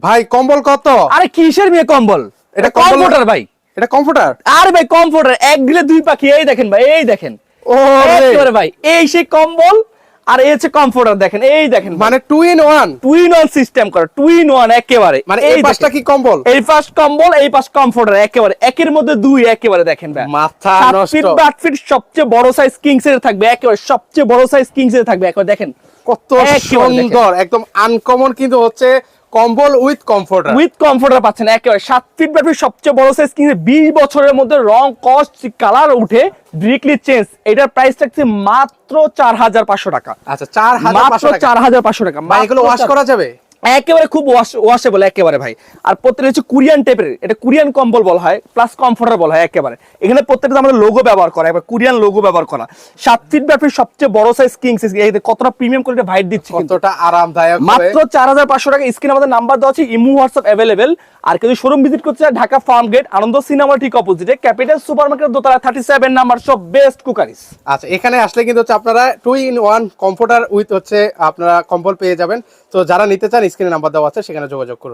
ভাই কম্বল কত? আরে কিসের মেয়ে কম্বল, এটা কমফোর্টার ভাই। এটা কমফোর্টার? আরে ভাই কমফোর্টার, এক দিলে দুই পাখি। এই দেখেন ভাই, এই দেখেন। ও একেবারে ভাই, এই সেই কম্বল আর এই হচ্ছে কমফোর্টার। দেখেন, এই দেখেন মানে 2 in 1, 2 in 1 সিস্টেম করা, 2 in 1 একেবারে। মানে এই পাশটা কি কম্বল, এই পাশ কম্বল, এই পাশ কমফোর্টার, একেবারে একের মধ্যে দুই। একেবারে দেখেন ভাই, মাথা 7 নষ্ট। ফিট 8 ফিট সবচেয়ে বড় সাইজ কিং সাইজ থাকবে, একেবারে সবচেয়ে বড় সাইজ কিং সাইজ থাকবে। একেবারে দেখেন কত একেবারে দেখেন। সুন্দর, একদম আনকমন কিন্তু হচ্ছে কম্বল উইথ কমফোর্টার। উইথ কমফোর্টার পাচ্ছেন একেবারে 7 ফিট ব্যাটারি সবচেয়ে বড় সাইজ কিনে 20 বছরের মধ্যে রং কস্ট কালার উঠে ডিরেক্টলি চেঞ্জ। এটার প্রাইস থাকছে মাত্র 4500 টাকা। আচ্ছা 4500 মাত্র টাকা। 4500 টাকা। ভাই এগুলো ওয়াশ করা যাবে? একেবারে খুব ওয়াশেবল একেবারে ভাই। আর প্রত্যেকটা হচ্ছে কোরিয়ান টাইপের, এটা কোরিয়ান কম্বল বলা হয় প্লাস কমফোর্টার বলা হয় একেবারে। এখানে প্রত্যেকটা আমাদের লোগো ব্যবহার করা, এবার কোরিয়ান লোগো ব্যবহার করা। 7 ফিট ব্যাটারি সবচেয়ে বড় সাইজ কিং সাইজ। এই কতটা প্রিমিয়াম কোয়ালিটি ভাইট দিচ্ছি, কতটা আরামদায়ক হবে। মাত্র 4500 টাকা। স্ক্রিনে আমাদের নাম্বার দেওয়া আছে, ইমো হোয়াটসঅ্যাপ अवेलेबल। আর কেউ শোরুম ভিজিট করতে চায় ঢাকা ফার্ম গেট আনন্দ সিনেমা ঠিক অপোজিটে ক্যাপিটাল সুপারমার্কেট দোতলা 37 নাম্বার সব বেস্ট কুকারিস। আচ্ছা এখানে আসলে কিন্তু হচ্ছে আপনারা 2 in 1 কমফোর্টার উইথ হচ্ছে আপনারা কম্বল পেয়ে যাবেন। তো যারা নিতে চান স্ক্রিনে নাম্বার দেওয়া আছে, সেখানে যোগাযোগ করুন।